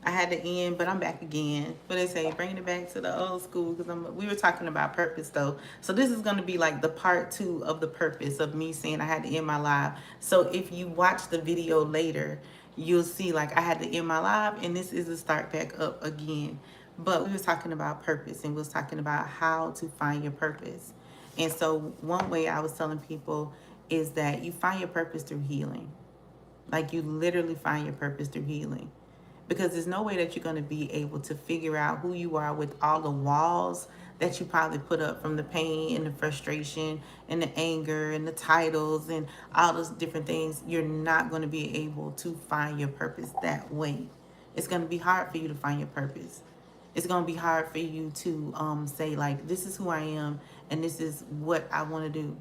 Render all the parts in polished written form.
I had to end, but I'm back again. But they say bringing it back to the old school because we were talking about purpose though. So this is going to be like the part 2 of the purpose of me saying I had to end my live. So if you watch the video later, you'll see like I had to end my live, and this is a start back up again. But we was talking about purpose, and we was talking about how to find your purpose. And so one way I was telling people is that you find your purpose through healing. Like you literally find your purpose through healing. Because there's no way that you're going to be able to figure out who you are with all the walls that you probably put up from the pain and the frustration and the anger and the titles and all those different things. You're not going to be able to find your purpose that way. It's going to be hard for you to find your purpose. It's going to be hard for you to say, like, this is who I am and this is what I want to do.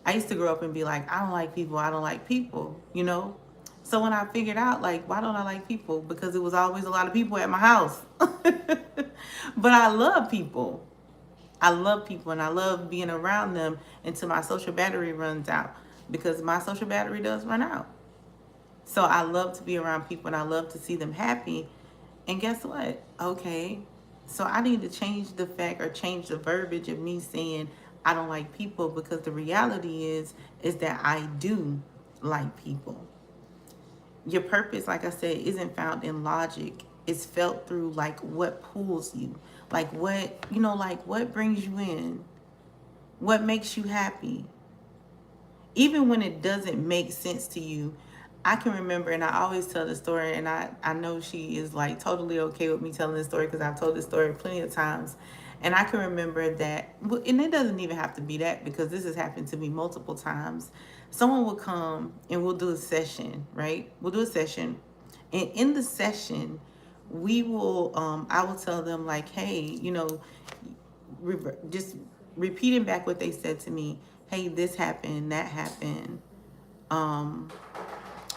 I used to grow up and be like, I don't like people, I don't like people, you know? So when I figured out, like, why don't I like people? Because it was always a lot of people at my house. But I love people. I love people and I love being around them until my social battery runs out. Because my social battery does run out. So I love to be around people and I love to see them happy. And guess what? Okay. So I need to change the fact or change the verbiage of me saying I don't like people, because the reality is that I do like people. Your purpose, like I said, isn't found in logic. It's felt through like what pulls you. Like what, like what brings you in? What makes you happy? Even when it doesn't make sense to you. I can remember, and I always tell the story, and I know she is like totally okay with me telling this story because I've told this story plenty of times. And I can remember that, and it doesn't even have to be that because this has happened to me multiple times. Someone will come and we'll do a session, right? We'll do a session. And in the session, I will tell them, like, hey, just repeating back what they said to me. Hey, this happened, that happened, um,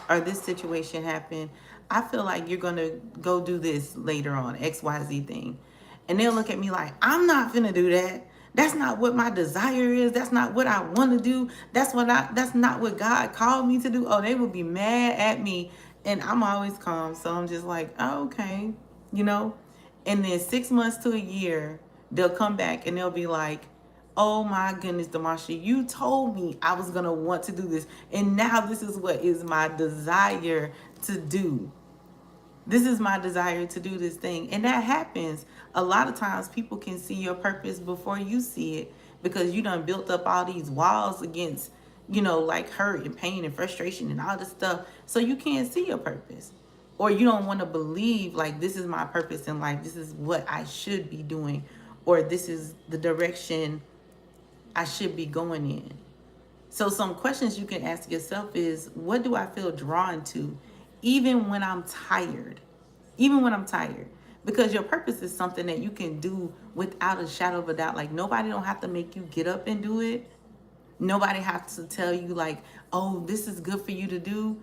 or this situation happened. I feel like you're gonna go do this later on, XYZ thing. And they'll look at me like, I'm not gonna do that. That's not what my desire is. That's not what I want to do. That's not what God called me to do. Oh, they will be mad at me. And I'm always calm. So I'm just like, oh, okay, you know? And then 6 months to a year, they'll come back and they'll be like, oh my goodness, Demasha, you told me I was going to want to do this. And now this is what is my desire to do. This is my desire to do this thing. And that happens. A lot of times people can see your purpose before you see it because you done built up all these walls against, like hurt and pain and frustration and all this stuff. So you can't see your purpose. Or you don't want to believe like this is my purpose in life. This is what I should be doing. Or this is the direction I should be going in. So some questions you can ask yourself is, what do I feel drawn to even when I'm tired? Even when I'm tired. Because your purpose is something that you can do without a shadow of a doubt. Like nobody don't have to make you get up and do it. Nobody has to tell you like, oh, this is good for you to do.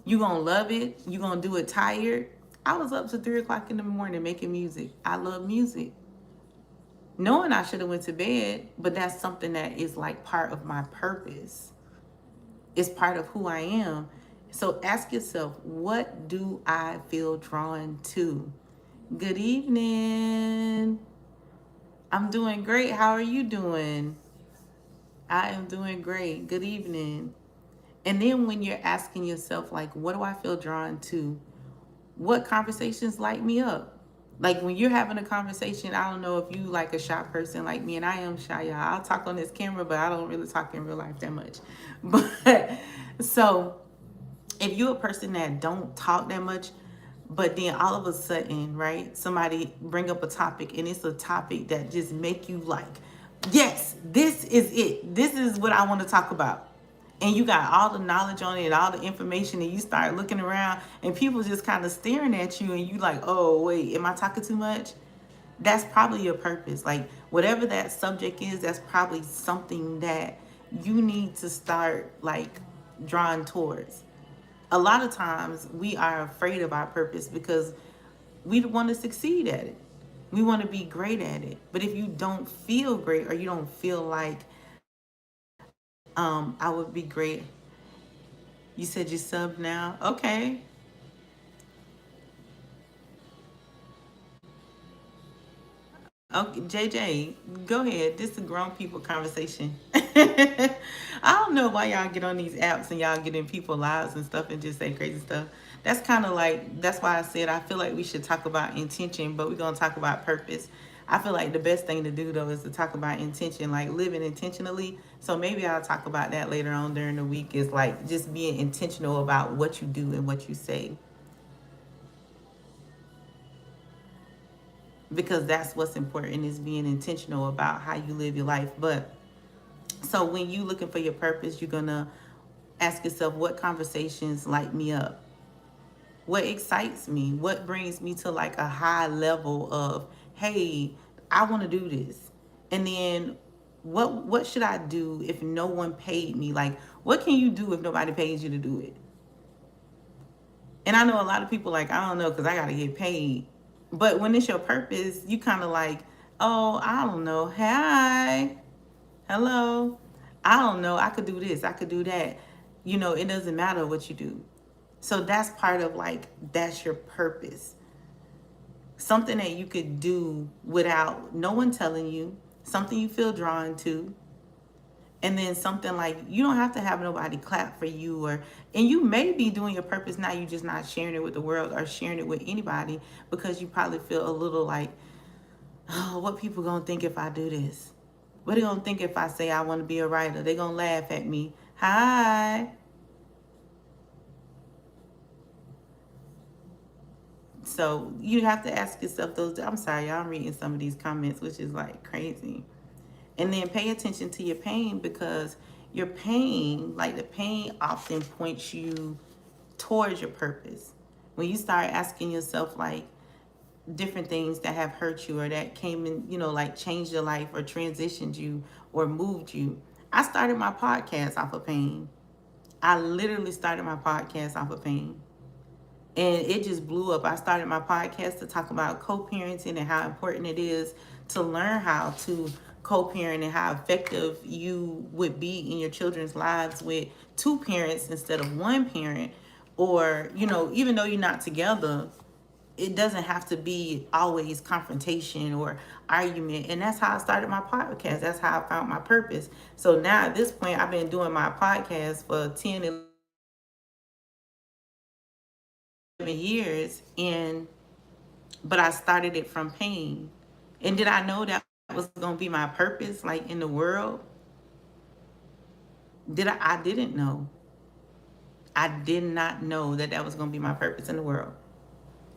You gonna love it. You gonna do it tired. I was up to 3 o'clock in the morning making music. I love music. Knowing I should have went to bed, but that's something that is like part of my purpose. It's part of who I am. So ask yourself, what do I feel drawn to? Good evening. I'm doing great. How are you doing? I am doing great. Good evening. And then when you're asking yourself, like, what do I feel drawn to? What conversations light me up? Like when you're having a conversation, I don't know if you like a shy person like me, and I am shy, y'all. I'll talk on this camera, but I don't really talk in real life that much. But so if you're a person that don't talk that much, but then all of a sudden, right, somebody bring up a topic and it's a topic that just make you like, yes, this is it. This is what I want to talk about. And you got all the knowledge on it, all the information, and you start looking around and people just kind of staring at you and you like, oh, wait, am I talking too much? That's probably your purpose. Like whatever that subject is, that's probably something that you need to start like drawing towards. A lot of times we are afraid of our purpose because we want to succeed at it. We want to be great at it. But if you don't feel great or you don't feel like I would be great, you said you sub now. Okay. Okay, JJ, go ahead. This is a grown people conversation. I don't know why y'all get on these apps and y'all get in people's lives and stuff and just say crazy stuff. That's kind of like, that's why I said I feel like we should talk about intention, but we're going to talk about purpose. I feel like the best thing to do though is to talk about intention, like living intentionally. So maybe I'll talk about that later on during the week, is like just being intentional about what you do and what you say, because that's what's important, is being intentional about how you live your life. But so when you looking for your purpose, you're gonna ask yourself, what conversations light me up? What excites me? What brings me to like a high level of, hey, I want to do this? And then what should I do if no one paid me? Like, what can you do if nobody pays you to do it? And I know a lot of people like, I don't know, because I got to get paid. But when it's your purpose, you kind of like, oh, I don't know. Hi, hello. I don't know. I could do this. I could do that. You know, it doesn't matter what you do. So that's part of like, that's your purpose. Something that you could do without no one telling you, something you feel drawn to. And then something like, you don't have to have nobody clap for you, or and you may be doing your purpose now, you just not sharing it with the world or sharing it with anybody, because you probably feel a little like, oh, what people gonna think if I do this? What they gonna think if I say I want to be a writer? They gonna laugh at me. Hi. So you have to ask yourself those. I'm sorry, y'all, I'm reading some of these comments, which is like crazy. And then pay attention to your pain, because your pain, like the pain often points you towards your purpose. When you start asking yourself like different things that have hurt you or that came in, you know, like changed your life or transitioned you or moved you. I started my podcast off of pain. I literally started my podcast off of pain. And it just blew up. I started my podcast to talk about co-parenting and how important it is to learn how to co-parent, and how effective you would be in your children's lives with two parents instead of one parent. Or, you know, even though you're not together, it doesn't have to be always confrontation or argument. And that's how I started my podcast. That's how I found my purpose. So now at this point, I've been doing my podcast for 10, 11 years. And but I started it from pain. And did I know that was going to be my purpose, like in the world? I didn't know. I did not know that that was going to be my purpose in the world.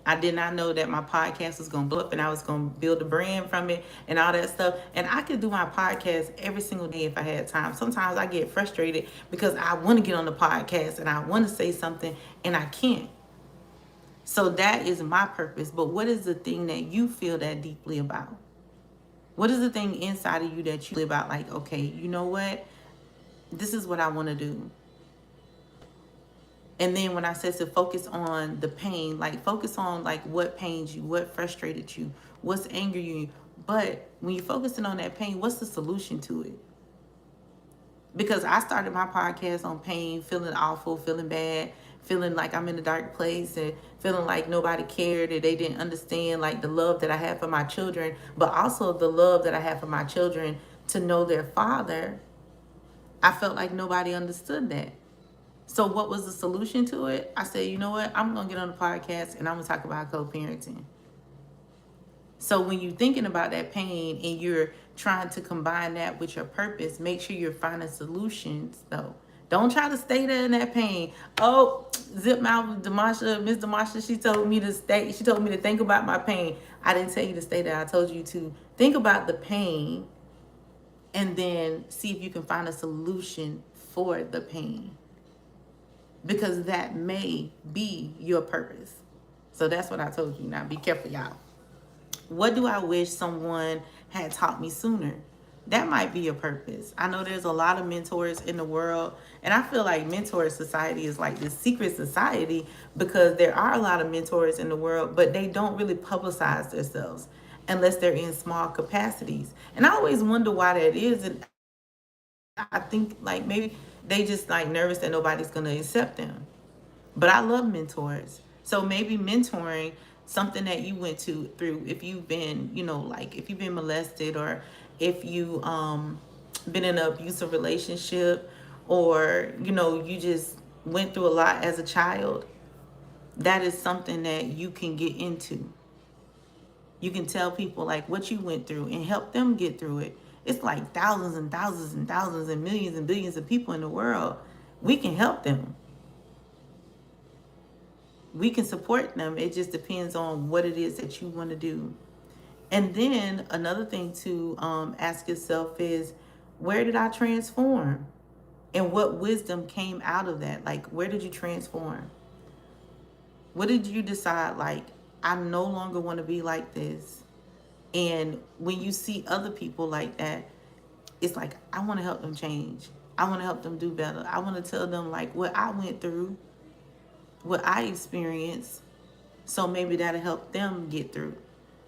I did not know that my podcast was going to blow up and I was going to build a brand from it and all that stuff. And I could do my podcast every single day if I had time. Sometimes I get frustrated because I want to get on the podcast and I want to say something and I can't. So that is my purpose. But what is the thing that you feel that deeply about? What is the thing inside of you that you feel about, like, okay, you know what? This is what I want to do. And then when I said to focus on the pain, like focus on like what pains you, what frustrated you, what's angry you. But when you're focusing on that pain, what's the solution to it? Because I started my podcast on pain, feeling awful, feeling bad, feeling like I'm in a dark place, and feeling like nobody cared, or they didn't understand like the love that I have for my children, but also the love that I have for my children to know their father. I felt like nobody understood that. So what was the solution to it? I said, you know what? I'm going to get on the podcast and I'm going to talk about co-parenting. So when you're thinking about that pain and you're trying to combine that with your purpose, make sure you're finding solutions though. Don't try to stay there in that pain. Oh, zip mouth, Miss Demasha, she told me to stay. She told me to think about my pain. I didn't tell you to stay there. I told you to think about the pain and then see if you can find a solution for the pain, because that may be your purpose. So that's what I told you. Now be careful, y'all. What do I wish someone had taught me sooner? That might be your purpose. I know there's a lot of mentors in the world, and I feel like mentor society is like this secret society, because there are a lot of mentors in the world, but they don't really publicize themselves unless they're in small capacities. And I always wonder why that is. And I think like maybe they just like nervous that nobody's going to accept them. But I love mentors. So maybe mentoring something that you went through, if you've been, like if you've been molested, or if you been in an abusive relationship, or you just went through a lot as a child, that is something that you can get into. You can tell people like what you went through and help them get through it. It's like thousands and thousands and thousands and millions and billions of people in the world. We can help them. We can support them. It just depends on what it is that you want to do. And then another thing to ask yourself is, where did I transform? And what wisdom came out of that? Like, where did you transform? What did you decide, like, I no longer want to be like this? And when you see other people like that, it's like, I want to help them change. I want to help them do better. I want to tell them like what I went through, what I experienced, so maybe that'll help them get through.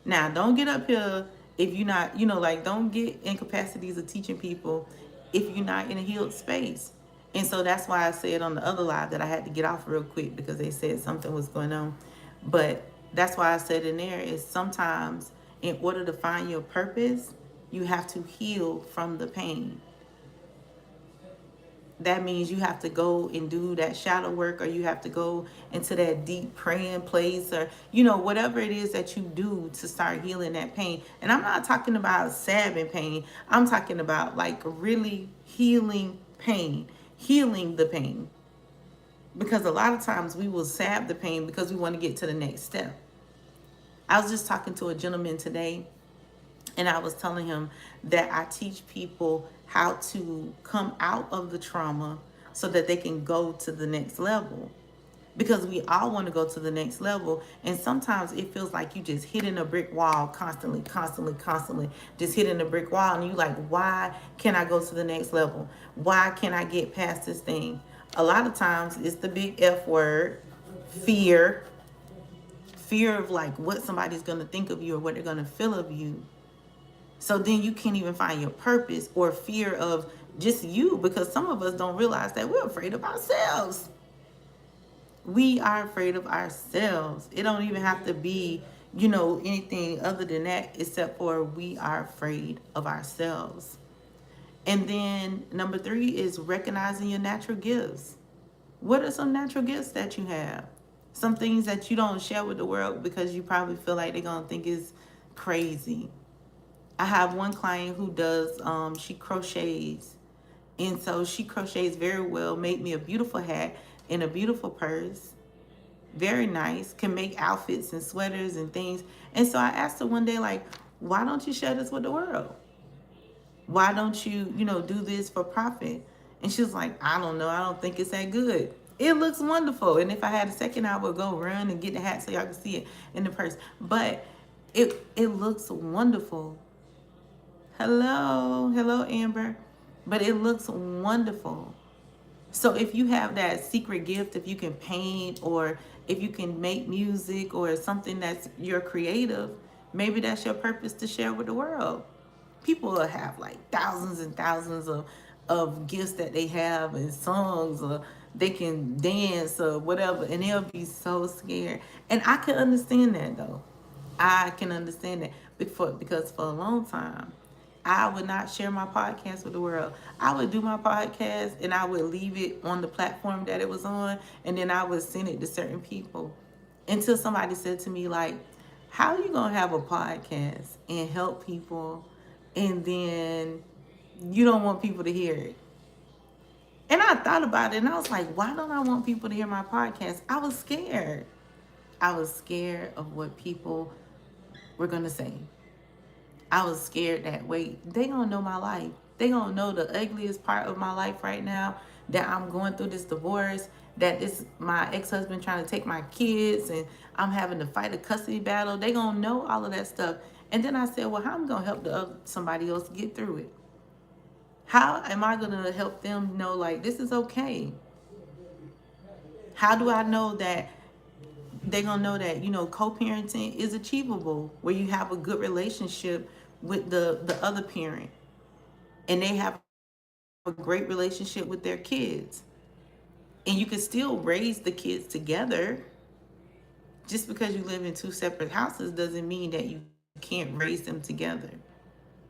Now, don't get up here if you're not, like, don't get incapacities of teaching people if you're not in a healed space. And so that's why I said on the other live that I had to get off real quick, because they said something was going on. But that's why I said in there is, sometimes in order to find your purpose, you have to heal from the pain. That means you have to go and do that shadow work, or you have to go into that deep praying place, or whatever it is that you do to start healing that pain. And I'm not talking about stabbing pain. I'm talking about like really healing pain, healing the pain. Because a lot of times we will stab the pain because we want to get to the next step. I was just talking to a gentleman today, and I was telling him that I teach people how to come out of the trauma so that they can go to the next level. Because we all want to go to the next level. And sometimes it feels like you just hitting a brick wall constantly, just hitting a brick wall. And you like, why can't I go to the next level? Why can't I get past this thing? A lot of times it's the big F word, fear. Fear of like what somebody's going to think of you or what they're going to feel of you. So then you can't even find your purpose, or fear of just you, because some of us don't realize that we're afraid of ourselves. We are afraid of ourselves. It don't even have to be, anything other than that, except for we are afraid of ourselves. And then number 3 is recognizing your natural gifts. What are some natural gifts that you have? Some things that you don't share with the world because you probably feel like they're going to think is crazy. I have one client who does, she crochets. And so she crochets very well, made me a beautiful hat and a beautiful purse. Very nice, can make outfits and sweaters and things. And so I asked her one day, like, why don't you share this with the world? Why don't you, do this for profit? And she was like, I don't know. I don't think it's that good. It looks wonderful. And if I had a second, I would go run and get the hat so y'all can see it in the purse. But it looks wonderful. Hello, Amber. But it looks wonderful. So if you have that secret gift, if you can paint, or if you can make music, or something that's your creative, maybe that's your purpose to share with the world. People will have like thousands and thousands of gifts that they have, and songs, or they can dance or whatever, and they'll be so scared. And I can understand that though. I can understand that because for a long time, I would not share my podcast with the world. I would do my podcast and I would leave it on the platform that it was on, and then I would send it to certain people until somebody said to me, like, how are you going to have a podcast and help people, and then you don't want people to hear it? And I thought about it, and I was like, why don't I want people to hear my podcast? I was scared. I was scared of what people were going to say. I was scared that, wait, they gonna know my life. They gonna know the ugliest part of my life right now, that I'm going through this divorce, that this my ex-husband trying to take my kids, and I'm having to fight a custody battle. They gonna know all of that stuff. And then I said, well, how am I gonna help somebody else get through it? How am I gonna help them know, like, this is okay? How do I know that they're gonna know that, co-parenting is achievable, where you have a good relationship with the other parent, and they have a great relationship with their kids, and you can still raise the kids together, Just because you live in two separate houses doesn't mean that you can't raise them together.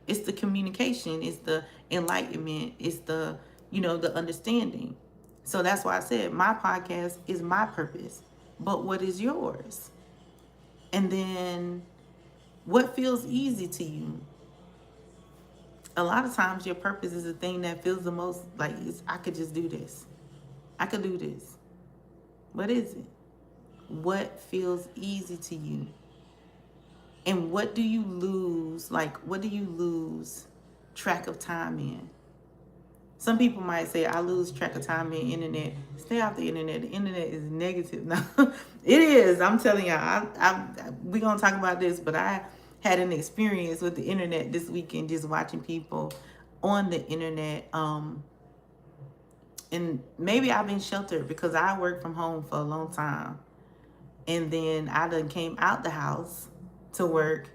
It's the communication, it's the enlightenment, it's the understanding. So that's why I said my podcast is my purpose. But what is yours? And then what feels easy to you? A lot of times your purpose is the thing that feels the most like I could just do this. I could do this. What is it? What feels easy to you? And what do you lose? Like, what do you lose track of time in? Some people might say, I lose track of time in internet. Stay off the internet. The internet is negative. No, it is. I'm telling y'all, we're going to talk about this, but I had an experience with the internet this weekend, just watching people on the internet. And maybe I've been sheltered because I worked from home for a long time. And then I done came out the house to work,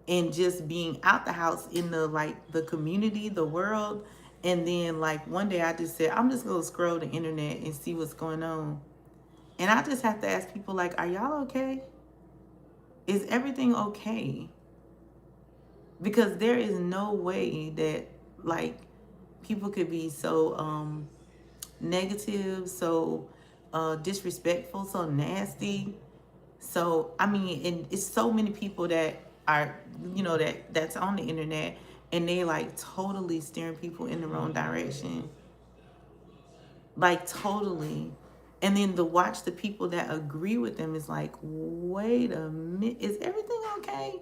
and just being out the house in the community, the world. And then one day I just said, I'm just gonna scroll the internet and see what's going on. And I just have to ask people are y'all okay? Is everything okay? Because there is no way that people could be so negative, so disrespectful, so nasty. So I mean, and it's so many people that are, that's on the internet, and they totally steering people in the wrong direction. Totally. And then to watch the people that agree with them is wait a minute, is everything okay?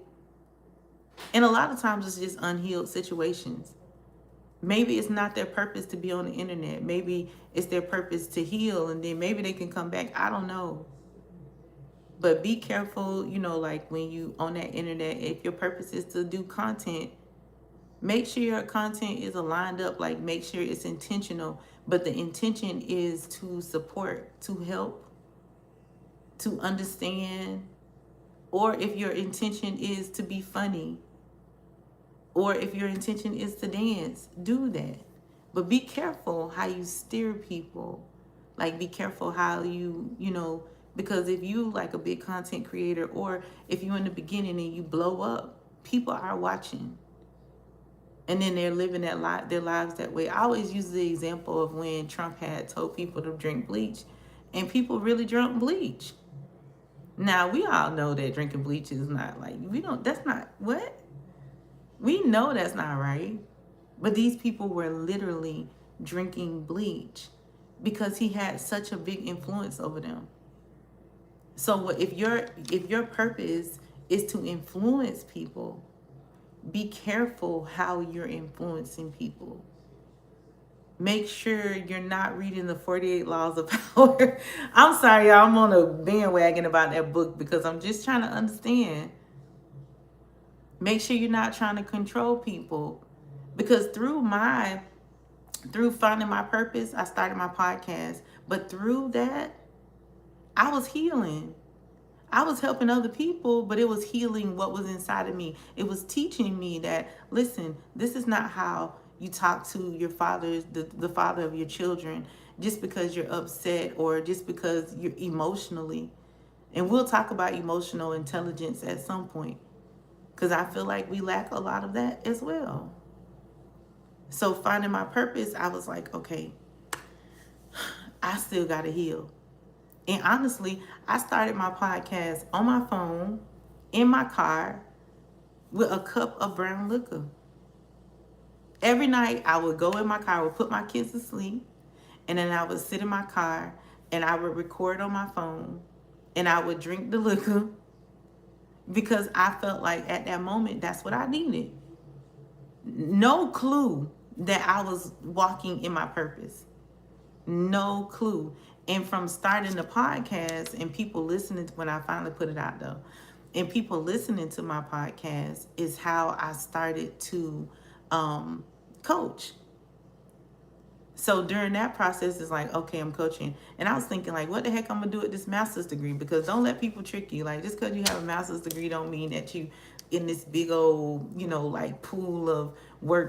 And a lot of times it's just unhealed situations. Maybe it's not their purpose to be on the internet. Maybe it's their purpose to heal, and then maybe they can come back. I don't know. But be careful, when you on that internet, if your purpose is to do content, make sure your content is aligned up, make sure it's intentional. But the intention is to support, to help, to understand. Or if your intention is to be funny, or if your intention is to dance, do that. But be careful how you steer people. Be careful how because if you a big content creator, or if you're in the beginning and you blow up, people are watching. And then they're living their lives that way. I always use the example of when Trump had told people to drink bleach, and people really drank bleach. Now, we all know that drinking bleach is not that's not what? We know that's not right. But these people were literally drinking bleach because he had such a big influence over them. So if your purpose is to influence people, be careful how you're influencing people. Make sure you're not reading the 48 Laws of Power. I'm sorry, y'all, I'm on a bandwagon about that book because I'm just trying to understand. Make sure you're not trying to control people. Because through finding my purpose, I started my podcast. But through that, I was healing. I was helping other people, but it was healing what was inside of me. It was teaching me that, listen, this is not how you talk to your father, the father of your children, just because you're upset or just because you're emotionally. And we'll talk about emotional intelligence at some point, because I feel like we lack a lot of that as well. So finding my purpose, I was like, okay, I still got to heal. And honestly, I started my podcast on my phone, in my car, with a cup of brown liquor. Every night I would go in my car, I would put my kids to sleep, and then I would sit in my car and I would record on my phone, and I would drink the liquor because I felt like at that moment that's what I needed. No clue that I was walking in my purpose. No clue. And from starting the podcast and people listening to, when I finally put it out though, and people listening to my podcast is how I started to coach. So during that process, it's like, okay, I'm coaching. And I was thinking what the heck I'm gonna do with this master's degree? Because don't let people trick you. Just because you have a master's degree don't mean that you in this big old, pool of work